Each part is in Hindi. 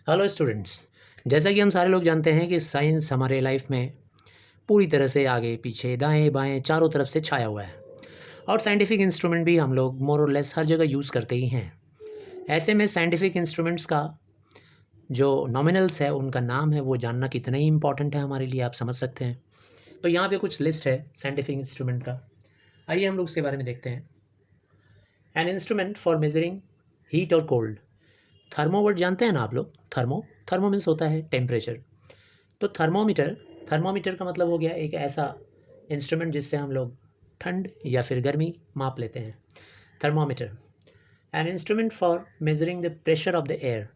Hello students. जैसा कि हम सारे लोग जानते हैं कि साइंस हमारे लाइफ में पूरी तरह से आगे पीछे दाएं बाएं चारों तरफ से छाया हुआ है और साइंटिफिक इंस्ट्रूमेंट भी हम लोग मोर और लेस हर जगह यूज़ करते ही हैं। ऐसे में साइंटिफिक इंस्ट्रूमेंट्स का जो नॉमिनल्स है उनका नाम है वो जानना कितना ही इंपॉर्टेंट है हमारे लिए, आप समझ सकते हैं। तो यहाँ पे कुछ लिस्ट है साइंटिफिक इंस्ट्रूमेंट का, आइए हम लोग उसके बारे में देखते हैं। N instrument for measuring heat और कोल्ड। थर्मोवर्ड जानते हैं ना आप लोग। थर्मो मीन्स होता है टेम्परेचर। तो थर्मोमीटर का मतलब हो गया एक ऐसा इंस्ट्रूमेंट जिससे हम लोग ठंड या फिर गर्मी माप लेते हैं। Thermometer. N instrument for measuring the pressure of the air.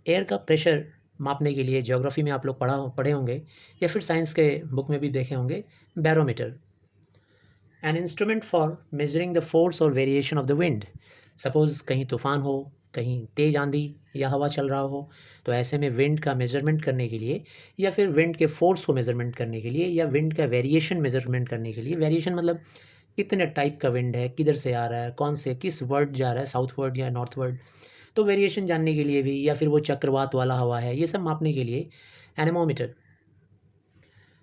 Air का प्रेशर मापने के लिए ज्योग्राफी में आप लोग पढ़े होंगे या फिर साइंस के बुक में भी देखे होंगे, barometer. An instrument for measuring the force और variation of the wind. Suppose कहीं तूफ़ान हो, कहीं तेज़ आंधी या हवा चल रहा हो, तो ऐसे में विंड का मेजरमेंट करने के लिए या फिर विंड के फोर्स को मेजरमेंट करने के लिए या विंड का वेरिएशन मेजरमेंट करने के लिए, वेरिएशन मतलब कितने टाइप का विंड है, किधर से आ रहा है, कौन से किस वर्ड जा रहा है, साउथ वर्ड या नॉर्थ वर्ड, तो वेरिएशन जानने के लिए भी, या फिर वो चक्रवात वाला हवा है, ये सब मापने के लिए anemometer.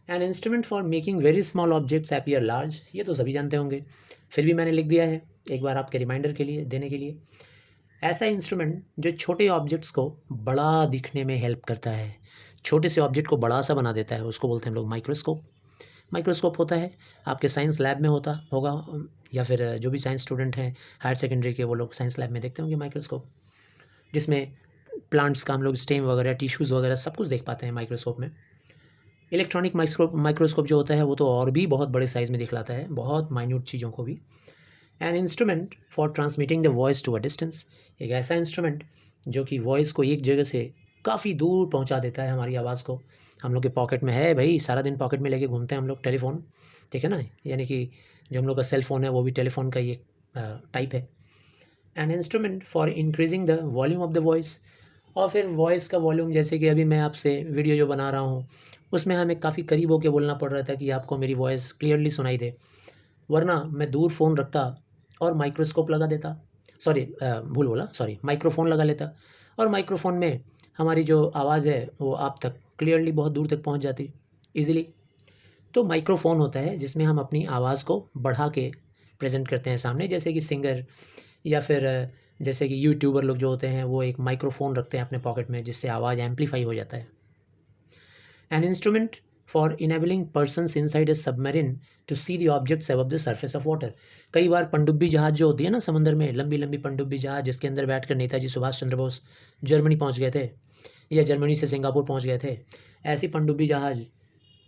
N instrument for making very small objects appear large. ये तो सभी जानते होंगे, फिर भी मैंने लिख दिया है एक बार आपके रिमाइंडर के लिए देने के लिए। ऐसा इंस्ट्रूमेंट जो छोटे ऑब्जेक्ट्स को बड़ा दिखने में हेल्प करता है, छोटे से ऑब्जेक्ट को बड़ा सा बना देता है, उसको बोलते हैं हम लोग माइक्रोस्कोप। माइक्रोस्कोप होता है आपके साइंस लैब में होता होगा, या फिर जो भी साइंस स्टूडेंट हैं हायर सेकेंडरी के, वो लोग साइंस लैब में देखते होंगे माइक्रोस्कोप, जिसमें प्लांट्स का हम लोग स्टेम वगैरह, टिश्यूज़ वगैरह सब कुछ देख पाते हैं माइक्रोस्कोप में। इलेक्ट्रॉनिक माइक्रोस्कोप जो होता है वो तो और भी बहुत बड़े साइज़ में दिखलाता है, बहुत माइन्यूट चीज़ों को भी। An instrument for transmitting the voice to a distance. एक ऐसा इंस्ट्रूमेंट जो कि वॉइस को एक जगह से काफ़ी दूर पहुंचा देता है, हमारी आवाज़ को। हम लोग के पॉकेट में है भाई, सारा दिन पॉकेट में लेके घूमते हैं हम लोग टेलीफोन, ठीक है ना, यानी कि जो हम लोग का सेल फ़ोन है वो भी टेलीफोन का ही एक टाइप है। An instrument for increasing the volume of the voice. और फिर वॉइस का वॉल्यूम, जैसे कि अभी मैं आपसे वीडियो जो बना रहा हूँ उसमें हमें काफ़ी करीब होकर बोलना पड़ रहा था कि आपको मेरी वॉइस क्लियरली सुनाई दे, वरना मैं दूर फ़ोन रखता और माइक्रोस्कोप लगा देता, सॉरी भूल बोला, सॉरी माइक्रोफोन लगा लेता, और माइक्रोफोन में हमारी जो आवाज़ है वो आप तक क्लियरली बहुत दूर तक पहुंच जाती इजीली। तो माइक्रोफोन होता है जिसमें हम अपनी आवाज़ को बढ़ा के प्रेजेंट करते हैं सामने, जैसे कि सिंगर या फिर जैसे कि यूट्यूबर लोग जो होते हैं वो एक माइक्रोफोन रखते हैं अपने पॉकेट में जिससे आवाज़ एम्पलीफाई हो जाता है। An instrument for enabling persons inside a submarine to see the objects above the surface of water. कई बार पनडुब्बी जहाज़ जो होती है ना समंदर में, लंबी लंबी पनडुब्बी जहाज़ जिसके अंदर बैठकर नेताजी सुभाष चंद्र बोस जर्मनी पहुंच गए थे या जर्मनी से सिंगापुर पहुंच गए थे, ऐसी पनडुब्बी जहाज़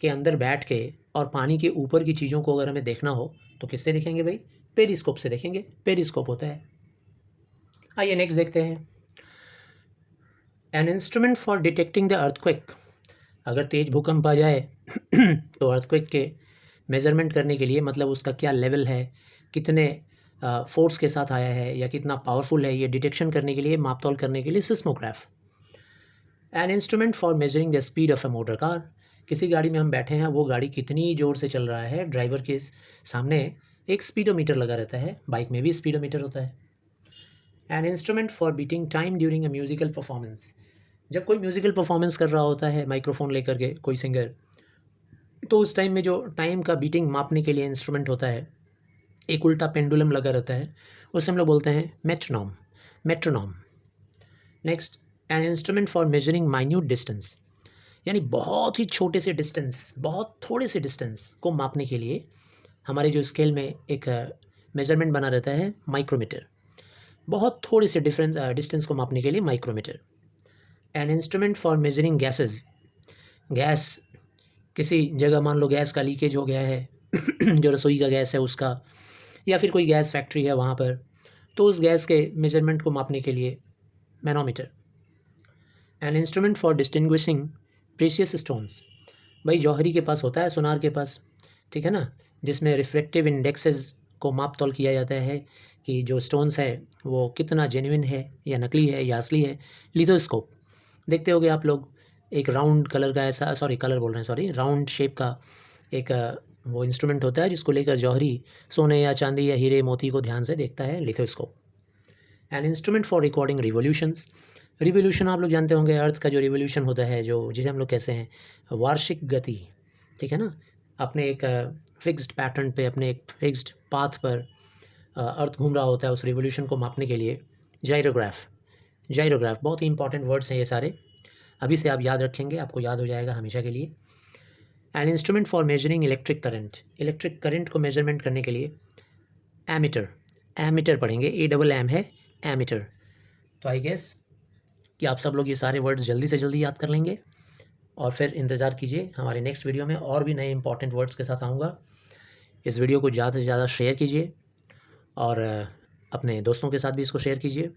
के अंदर बैठ के और पानी के ऊपर की चीज़ों को अगर हमें देखना हो तो किससे देखेंगे भाई? पेरिस्कोप से देखेंगे, पेरिस्कोप होता है। आइए नेक्स्ट देखते हैं। N instrument for detecting the earthquake. अगर तेज भूकंप आ जाए तो अर्थक्वेक के मेज़रमेंट करने के लिए, मतलब उसका क्या लेवल है, कितने फोर्स के साथ आया है या कितना पावरफुल है, ये डिटेक्शन करने के लिए, मापतौल करने के लिए seismograph. N instrument for measuring the speed of a motor car. किसी गाड़ी में हम बैठे हैं, वो गाड़ी कितनी ज़ोर से चल रहा है, ड्राइवर के सामने एक स्पीडोमीटर लगा रहता है, बाइक में भी स्पीडोमीटर होता है। An instrument for beating time during a musical performance. जब कोई म्यूज़िकल परफॉर्मेंस कर रहा होता है माइक्रोफोन लेकर के कोई सिंगर, तो उस टाइम में जो टाइम का बीटिंग मापने के लिए इंस्ट्रूमेंट होता है, एक उल्टा पेंडुलम लगा रहता है, उसे हम लोग बोलते हैं metronome. Metronome. Next, an instrument for measuring minute distance, यानी बहुत ही छोटे से डिस्टेंस, बहुत थोड़े से डिस्टेंस को मापने के लिए हमारे जो स्केल में एक मेजरमेंट बना रहता है, माइक्रोमीटर। बहुत थोड़े से डिस्टेंस को मापने के लिए micrometer. An instrument for measuring gases. Gas, किसी जगह मान लो गैस का लीकेज हो गया है जो रसोई का गैस है उसका, या फिर कोई गैस फैक्ट्री है वहाँ पर, तो उस गैस के मेजरमेंट को मापने के लिए manometer. N instrument for distinguishing precious stones. भाई जौहरी के पास होता है, सुनार के पास, ठीक है ना, जिसमें रिफ्रैक्टिव इंडेक्सेस को माप तौल किया जाता है कि जो स्टोन्स है वो कितना जेन्युइन है या नकली है या असली है। लिथोस्कोप देखते होगे आप लोग, एक राउंड कलर का ऐसा, सॉरी कलर बोल रहे हैं, सॉरी राउंड शेप का एक वो इंस्ट्रूमेंट होता है जिसको लेकर जौहरी सोने या चांदी या हीरे मोती को ध्यान से देखता है, lithoscope. An instrument for recording revolutions. Revolution आप लोग जानते होंगे, अर्थ का जो रिवोल्यूशन होता है, जो जिसे हम लोग कहते हैं वार्षिक गति, ठीक है ना, अपने एक फिक्स्ड पैटर्न पे, अपने एक फिक्स्ड पाथ पर अर्थ घूम रहा होता है। उस रिवोल्यूशन को मापने के लिए जाइरोग्राफ बहुत ही इंपॉर्टेंट वर्ड्स हैं ये सारे, अभी से आप याद रखेंगे, आपको याद हो जाएगा हमेशा के लिए। N instrument for measuring electric current को मेजरमेंट करने के लिए एमीटर पढ़ेंगे, AMM है एमीटर। तो आई गेस कि आप सब लोग ये सारे वर्ड्स जल्दी से जल्दी याद कर लेंगे, और फिर इंतज़ार कीजिए हमारे नेक्स्ट वीडियो में, और भी नए इंपॉर्टेंट वर्ड्स के साथ आऊँगा। इस वीडियो को ज़्यादा से ज़्यादा शेयर कीजिए, और अपने दोस्तों के साथ भी इसको शेयर कीजिए,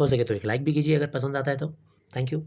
हो सके तो एक लाइक भी कीजिए अगर पसंद आता है तो। Thank you.